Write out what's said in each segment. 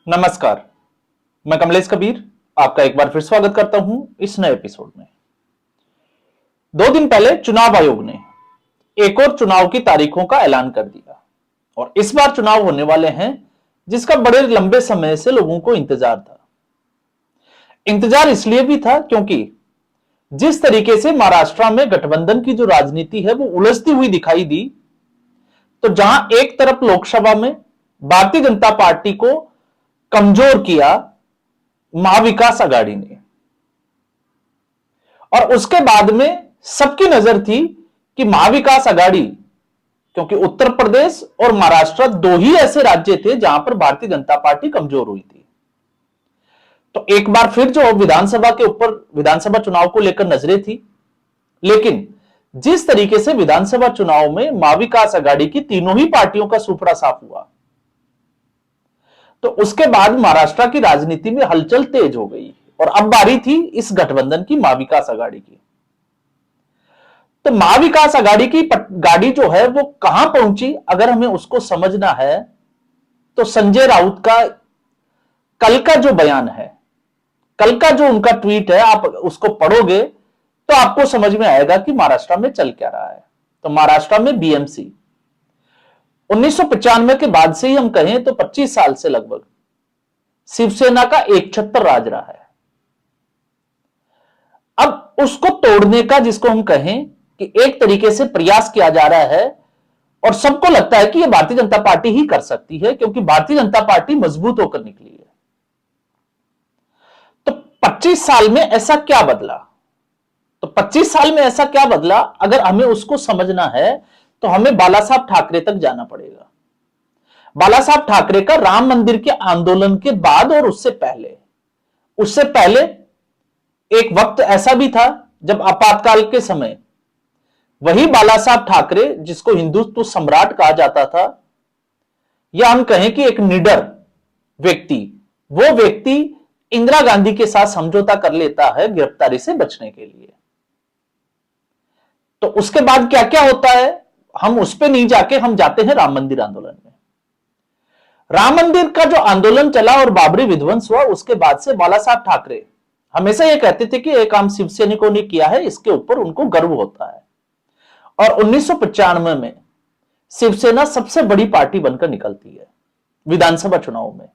नमस्कार, मैं कमलेश कबीर आपका एक बार फिर स्वागत करता हूं इस नए एपिसोड में। 2 दिन पहले चुनाव आयोग ने एक और चुनाव की तारीखों का ऐलान कर दिया और इस बार चुनाव होने वाले हैं जिसका बड़े लंबे समय से लोगों को इंतजार था। इंतजार इसलिए भी था क्योंकि जिस तरीके से महाराष्ट्र में गठबंधन की जो राजनीति है वो उलझती हुई दिखाई दी, तो जहां एक तरफ लोकसभा में भारतीय जनता पार्टी को कमजोर किया महाविकास आघाड़ी ने, और उसके बाद में सबकी नजर थी कि महाविकास आघाड़ी, क्योंकि उत्तर प्रदेश और महाराष्ट्र 2 ही ऐसे राज्य थे जहां पर भारतीय जनता पार्टी कमजोर हुई थी। तो एक बार फिर जो विधानसभा के ऊपर विधानसभा चुनाव को लेकर नजरें थी, लेकिन जिस तरीके से विधानसभा चुनाव में महाविकास आघाड़ी की तीनों ही पार्टियों का सुपड़ा साफ हुआ, तो उसके बाद महाराष्ट्र की राजनीति में हलचल तेज हो गई और अब बारी थी इस गठबंधन की, महाविकास आघाड़ी की। तो महाविकास आघाड़ी की गाड़ी जो है वो कहां पहुंची, अगर हमें उसको समझना है तो संजय राउत का कल का जो बयान है, कल का जो उनका ट्वीट है, आप उसको पढ़ोगे तो आपको समझ में आएगा कि महाराष्ट्र में चल क्या रहा है। तो महाराष्ट्र में बीएमसी 1995 के बाद से ही हम कहें तो 25 साल से लगभग शिवसेना का एकछत्र राज रहा है। अब उसको तोड़ने का, जिसको हम कहें कि एक तरीके से प्रयास किया जा रहा है, और सबको लगता है कि यह भारतीय जनता पार्टी ही कर सकती है क्योंकि भारतीय जनता पार्टी मजबूत होकर निकली है। तो 25 साल में ऐसा क्या बदला? तो 25 साल में ऐसा क्या बदला, अगर हमें उसको समझना है तो हमें बाला साहब ठाकरे तक जाना पड़ेगा। बाला साहब ठाकरे का राम मंदिर के आंदोलन के बाद और उससे पहले एक वक्त ऐसा भी था जब आपातकाल के समय वही बाला साहब ठाकरे, जिसको हिंदुत्व सम्राट कहा जाता था, या हम कहें कि एक निडर व्यक्ति, वो व्यक्ति इंदिरा गांधी के साथ समझौता कर लेता है गिरफ्तारी से बचने के लिए। तो उसके बाद क्या क्या होता है, हम उस पर नहीं जाके हम जाते हैं राम मंदिर आंदोलन में। राम मंदिर का जो आंदोलन चला और बाबरी विध्वंस हुआ, उसके बाद से बाला साहब ठाकरे हमेशा ये कहते थे कि एक काम शिवसैनिकों ने किया है, इसके ऊपर उनको गर्व होता है। और 1995 में शिवसेना सबसे बड़ी पार्टी बनकर निकलती है विधानसभा चुनाव में।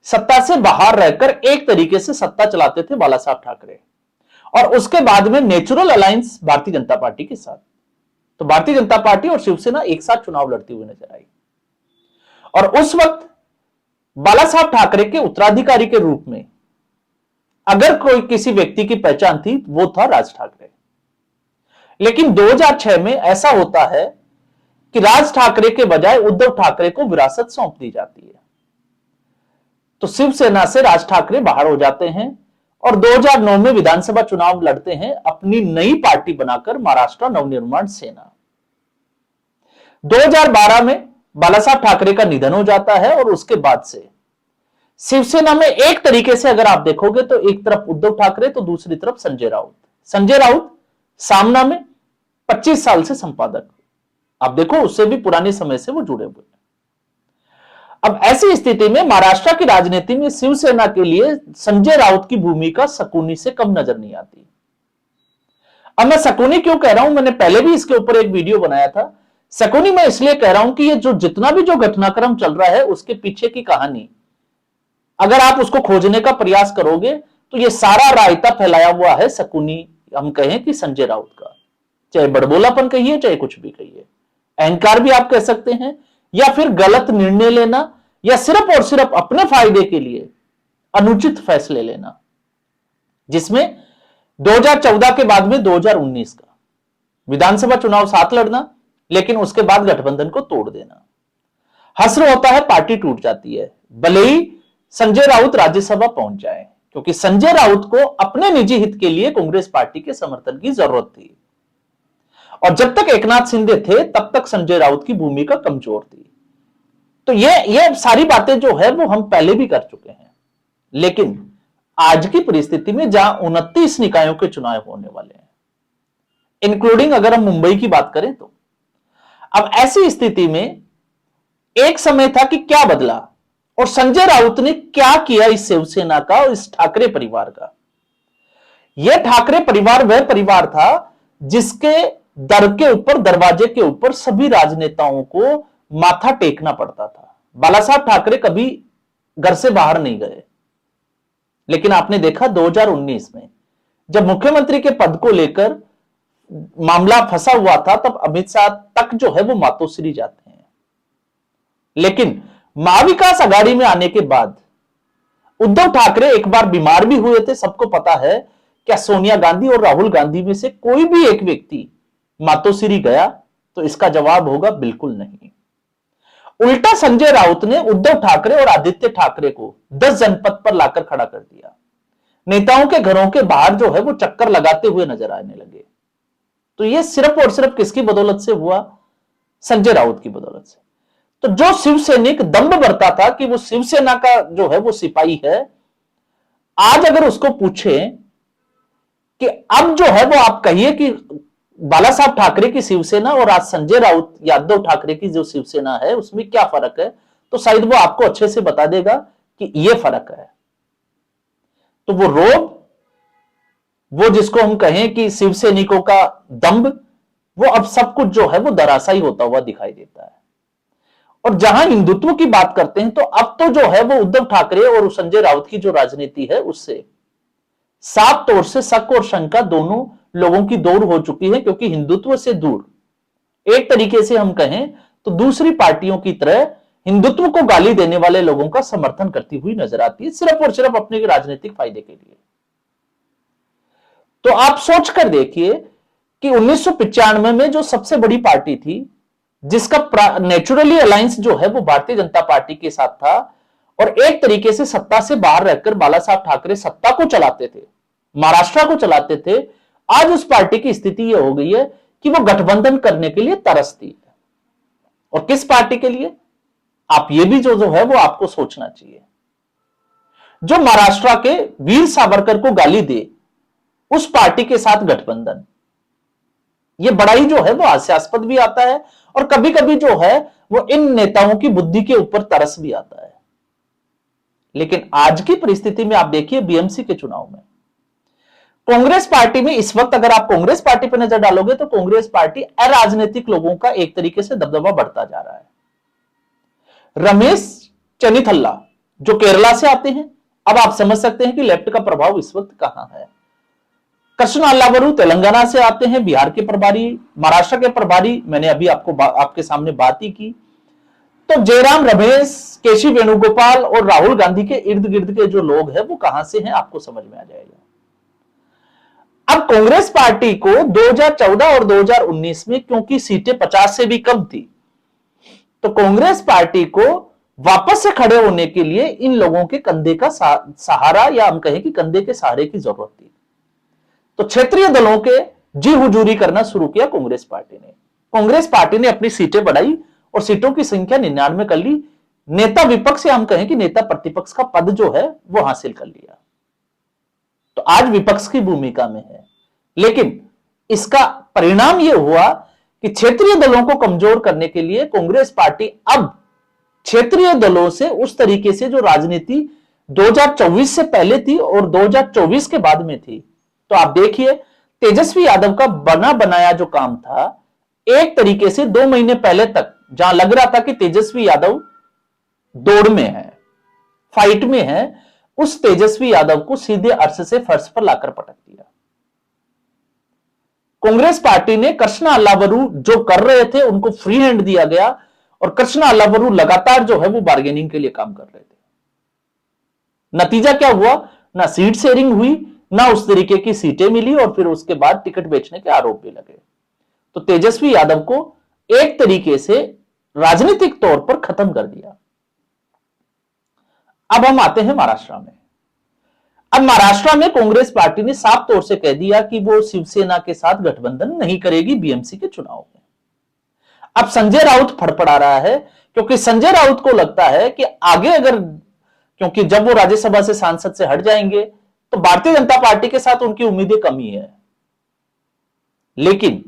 सत्ता से बाहर रहकर एक तरीके से सत्ता चलाते थे बाला साहब ठाकरे, और उसके बाद में natural alliance Bharatiya Janata party के साथ। तो भारतीय जनता पार्टी और शिवसेना एक साथ चुनाव लड़ती हुई नजर आई, और उस वक्त बाला साहब ठाकरे के उत्तराधिकारी के रूप में अगर कोई किसी व्यक्ति की पहचान थी, वो था राज ठाकरे। लेकिन 2006 में ऐसा होता है कि राज ठाकरे के बजाय उद्धव ठाकरे को विरासत सौंप दी जाती है। तो शिवसेना से राज ठाकरे बाहर हो जाते हैं और 2009 में विधानसभा चुनाव लड़ते हैं अपनी नई पार्टी बनाकर, महाराष्ट्र नवनिर्माण सेना। 2012 में बाला साहब ठाकरे का निधन हो जाता है और उसके बाद से शिवसेना में एक तरीके से अगर आप देखोगे तो एक तरफ उद्धव ठाकरे तो दूसरी तरफ संजय राउत सामना में 25 साल से संपादक, आप देखो उससे भी पुराने समय से वो जुड़े हुए हैं। अब ऐसी स्थिति में महाराष्ट्र की राजनीति में शिवसेना के लिए संजय राउत की भूमिका शकुनी से कम नजर नहीं आती। अब मैं शकुनी क्यों कह रहा हूं, मैंने पहले भी इसके ऊपर एक वीडियो बनाया था। शकुनी मैं इसलिए कह रहा हूं कि ये जो जितना भी जो घटनाक्रम चल रहा है उसके पीछे की कहानी अगर आप उसको खोजने का प्रयास करोगे तो ये सारा रायता फैलाया हुआ है शकुनी, हम कहें कि संजय राउत का। चाहे बड़बोलापन कहिए, चाहे कुछ भी कहिए, अहंकार भी आप कह सकते हैं, या फिर गलत निर्णय लेना, या सिर्फ और सिर्फ अपने फायदे के लिए अनुचित फैसले लेना, जिसमें 2014 के बाद में 2019 का विधानसभा चुनाव साथ लड़ना, लेकिन उसके बाद गठबंधन को तोड़ देना। हश्र होता है, पार्टी टूट जाती है, भले ही संजय राउत राज्यसभा पहुंच जाए, क्योंकि संजय राउत को अपने निजी हित के लिए कांग्रेस पार्टी के समर्थन की जरूरत थी, और जब तक एकनाथ शिंदे थे तब तक संजय राउत की भूमिका कमजोर थी। तो ये सारी बातें जो है वो हम पहले भी कर चुके हैं, लेकिन आज की परिस्थिति में जहां 29 निकायों के चुनाव होने वाले हैं, इंक्लूडिंग अगर हम मुंबई की बात करें, तो अब ऐसी स्थिति में एक समय था कि क्या बदला, और संजय राउत ने क्या किया इस शिवसेना का और इस ठाकरे परिवार का। यह ठाकरे परिवार वह परिवार था जिसके दर के ऊपर, दरवाजे के ऊपर सभी राजनेताओं को माथा टेकना पड़ता था। बाला साहब ठाकरे कभी घर से बाहर नहीं गए, लेकिन आपने देखा 2019 में जब मुख्यमंत्री के पद को लेकर मामला फंसा हुआ था, तब अमित शाह तक जो है वो मातोश्री जाते हैं। लेकिन महाविकास आघाड़ी में आने के बाद उद्धव ठाकरे एक बार बीमार भी हुए थे। सबको पता है, क्या सोनिया गांधी और राहुल गांधी में से कोई भी एक व्यक्ति मातोश्री गया? तो इसका जवाब होगा बिल्कुल नहीं। उल्टा संजय राउत ने उद्धव ठाकरे और आदित्य ठाकरे को 10 जनपद पर लाकर खड़ा कर दिया। नेताओं के घरों के बाहर जो है वो चक्कर लगाते हुए नजर आने लगे। तो यह सिर्फ और सिर्फ किसकी बदौलत से हुआ? संजय राउत की बदौलत से। तो जो शिवसैनिक दम्भ भरता था कि वो शिवसेना का जो है वो सिपाही है, आज अगर उसको पूछे कि अब जो है वो आप कहिए कि बाला साहब ठाकरे की शिवसेना और आज संजय राउत या उद्धव ठाकरे की जो शिवसेना है उसमें क्या फर्क है, तो शायद वो आपको अच्छे से बता देगा कि ये फर्क है। तो वो रोब, वो जिसको हम कहें कि शिवसैनिकों का दम्भ, वो अब सब कुछ जो है वो धराशायी होता हुआ दिखाई देता है। और जहां हिंदुत्व की बात करते हैं तो अब तो जो है वो उद्धव ठाकरे और संजय राउत की जो राजनीति है उससे साफ तौर से शक और शंका दोनों लोगों की दौड़ हो चुकी है, क्योंकि हिंदुत्व से दूर एक तरीके से हम कहें तो दूसरी पार्टियों की तरह हिंदुत्व को गाली देने वाले लोगों का समर्थन करती हुई नजर आती है, सिर्फ और सिर्फ अपने राजनीतिक फायदे के लिए। तो आप सोच कर देखिए कि 1995 में जो सबसे बड़ी पार्टी थी, जिसका नेचुरली अलायंस जो है वो भारतीय जनता पार्टी के साथ था, और एक तरीके से सत्ता से बाहर रहकर बाला साहब ठाकरे सत्ता को चलाते थे, महाराष्ट्र को चलाते थे। आज उस पार्टी की स्थिति यह हो गई है कि वो गठबंधन करने के लिए तरसती है। और किस पार्टी के लिए? आप ये भी जो है वो आपको सोचना चाहिए। जो महाराष्ट्र के वीर सावरकर को गाली दे, उस पार्टी के साथ गठबंधन, ये बड़ा ही जो है वो हास्यास्पद भी आता है, और कभी कभी जो है वो इन नेताओं की बुद्धि के ऊपर तरस भी आता है। लेकिन आज की परिस्थिति में आप देखिए बीएमसी के चुनाव में कांग्रेस पार्टी में इस वक्त अगर आप कांग्रेस पार्टी पर नजर डालोगे तो कांग्रेस पार्टी अराजनीतिक लोगों का एक तरीके से दबदबा बढ़ता जा रहा है। रमेश चन्नीथल्ला जो केरला से आते हैं, अब आप समझ सकते हैं कि लेफ्ट का प्रभाव इस वक्त कहां है। कृष्ण अल्लावरू तेलंगाना से आते हैं, बिहार के प्रभारी, महाराष्ट्र के प्रभारी, मैंने अभी आपके सामने बात ही की। तो जयराम रमेश, केसी वेणुगोपाल और राहुल गांधी के इर्द गिर्द के जो लोग हैं वो कहां से हैं आपको समझ में आ जाएगा। अब कांग्रेस पार्टी को 2014 और 2019 में क्योंकि सीटें 50 से भी कम थी, तो कांग्रेस पार्टी को वापस से खड़े होने के लिए इन लोगों के कंधे का सहारा, या हम कहें कि कंधे के सहारे की जरूरत थी। तो क्षेत्रीय दलों के जी हुजूरी करना शुरू किया कांग्रेस पार्टी ने। कांग्रेस पार्टी ने अपनी सीटें बढ़ाई और सीटों की संख्या 99 कर ली। नेता विपक्ष, या हम कहें कि नेता प्रतिपक्ष का पद जो है वो हासिल कर लिया। तो आज विपक्ष की भूमिका में है, लेकिन इसका परिणाम यह हुआ कि क्षेत्रीय दलों को कमजोर करने के लिए कांग्रेस पार्टी अब क्षेत्रीय दलों से उस तरीके से जो राजनीति 2024 से पहले थी और 2024 के बाद में थी, तो आप देखिए तेजस्वी यादव का बना बनाया जो काम था, एक तरीके से 2 महीने पहले तक जहां लग रहा था कि तेजस्वी यादव दौड़ में है, फाइट में है, उस तेजस्वी यादव को सीधे अर्श से फर्श पर लाकर पटक दिया। कांग्रेस पार्टी ने कृष्णा अल्लावरू जो कर रहे थे उनको फ्री हैंड दिया गया, और कृष्णा अल्लावरू लगातार जो है वो बार्गेनिंग के लिए काम कर रहे थे। नतीजा क्या हुआ? ना सीट शेयरिंग हुई, ना उस तरीके की सीटें मिली, और फिर उसके बाद टिकट बेचने के आरोप भी लगे। तो तेजस्वी यादव को एक तरीके से राजनीतिक तौर पर खत्म कर दिया। अब हम आते हैं महाराष्ट्र में। अब महाराष्ट्र में कांग्रेस पार्टी ने साफ तौर से कह दिया कि वो शिवसेना के साथ गठबंधन नहीं करेगी बीएमसी के चुनाव में। अब संजय राउत फड़फड़ा रहा है, क्योंकि संजय राउत को लगता है कि आगे अगर, क्योंकि जब वो राज्यसभा से सांसद से हट जाएंगे तो भारतीय जनता पार्टी के साथ उनकी उम्मीदें कम ही है। लेकिन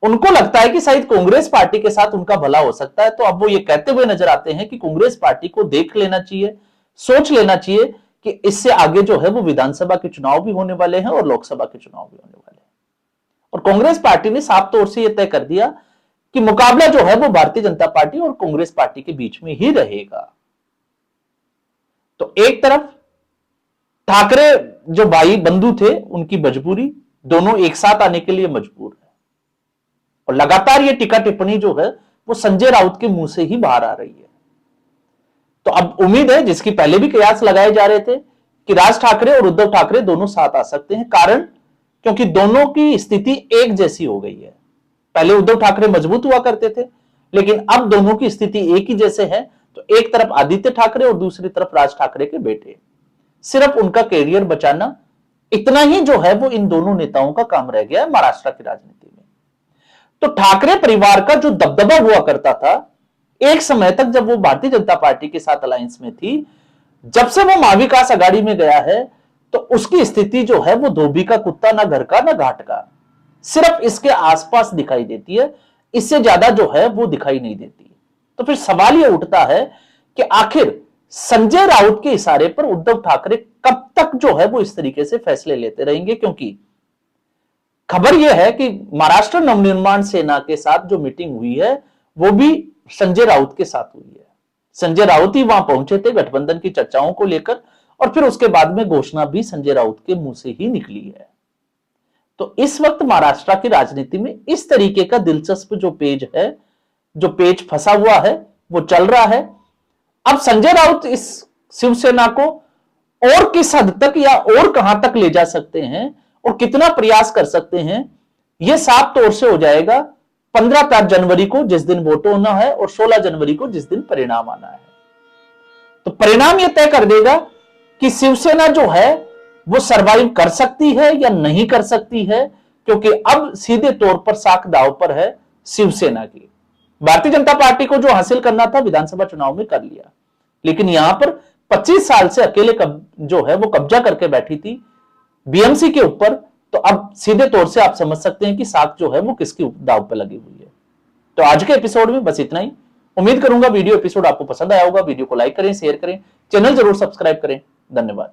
उनको लगता है कि शायद कांग्रेस पार्टी के साथ उनका भला हो सकता है, तो अब वो ये कहते हुए नजर आते हैं कि कांग्रेस पार्टी को देख लेना चाहिए, सोच लेना चाहिए कि इससे आगे जो है वो विधानसभा के चुनाव भी होने वाले हैं और लोकसभा के चुनाव भी होने वाले हैं। और कांग्रेस पार्टी ने साफ तौर से यह तय कर दिया कि मुकाबला जो है वो भारतीय जनता पार्टी और कांग्रेस पार्टी के बीच में ही रहेगा। तो एक तरफ ठाकरे जो भाई बंधु थे, उनकी मजबूरी, दोनों एक साथ आने के लिए मजबूर है, और लगातार ये टीका टिप्पणी जो है वो संजय राउत के मुंह से ही बाहर आ रही है। तो अब उम्मीद है, जिसकी पहले भी कयास लगाए जा रहे थे, कि राज ठाकरे और उद्धव ठाकरे दोनों साथ आ सकते हैं। कारण क्योंकि दोनों की स्थिति एक जैसी हो गई है। पहले उद्धव ठाकरे मजबूत हुआ करते थे, लेकिन अब दोनों की स्थिति एक ही जैसे है। तो एक तरफ आदित्य ठाकरे और दूसरी तरफ राज ठाकरे के बेटे, सिर्फ उनका कैरियर बचाना, इतना ही जो है वो इन दोनों नेताओं का काम रह गया है महाराष्ट्र की राजनीति में। तो ठाकरे परिवार का जो दबदबा हुआ करता था एक समय तक, जब वो भारतीय जनता पार्टी के साथ अलायंस में थी, जब से वो महाविकास आघाड़ी में गया है, तो उसकी स्थिति जो है वो धोबी का कुत्ता, ना घर का ना घाट का, सिर्फ इसके आसपास दिखाई देती है, इससे ज्यादा जो है वो दिखाई नहीं देती। तो फिर सवाल यह उठता है कि आखिर संजय राउत के इशारे पर उद्धव ठाकरे कब तक जो है वो इस तरीके से फैसले लेते रहेंगे? क्योंकि खबर यह है कि महाराष्ट्र नवनिर्माण सेना के साथ जो मीटिंग हुई है वो भी संजय राउत के साथ हुई है। संजय राउत ही वहां पहुंचे थे गठबंधन की चर्चाओं को लेकर, और फिर उसके बाद में घोषणा भी संजय राउत के मुंह से ही निकली है। तो इस वक्त महाराष्ट्र की राजनीति में इस तरीके का दिलचस्प जो पेज है, जो पेज फंसा हुआ है, वो चल रहा है। अब संजय राउत इस शिवसेना को और किस हद तक या और कहां तक ले जा सकते हैं और कितना प्रयास कर सकते हैं, यह साफ तौर से हो जाएगा 15 जनवरी को, जिस दिन वोट होना है, और 16 जनवरी को, जिस दिन परिणाम आना है। तो परिणाम यह तय कर देगा कि शिवसेना जो है वो सरवाइव कर सकती है या नहीं कर सकती है, क्योंकि अब सीधे तौर पर साख दांव पर है शिवसेना की। भारतीय जनता पार्टी को जो हासिल करना था विधानसभा चुनाव में कर लिया, लेकिन यहां पर 25 साल से अकेले जो है वो कब्जा करके बैठी थी बीएमसी के ऊपर। तो अब सीधे तौर से आप समझ सकते हैं कि साख जो है वो किसकी दांव पर लगी हुई है। तो आज के एपिसोड में बस इतना ही। उम्मीद करूंगा वीडियो एपिसोड आपको पसंद आया होगा। वीडियो को लाइक करें, शेयर करें, चैनल जरूर सब्सक्राइब करें। धन्यवाद।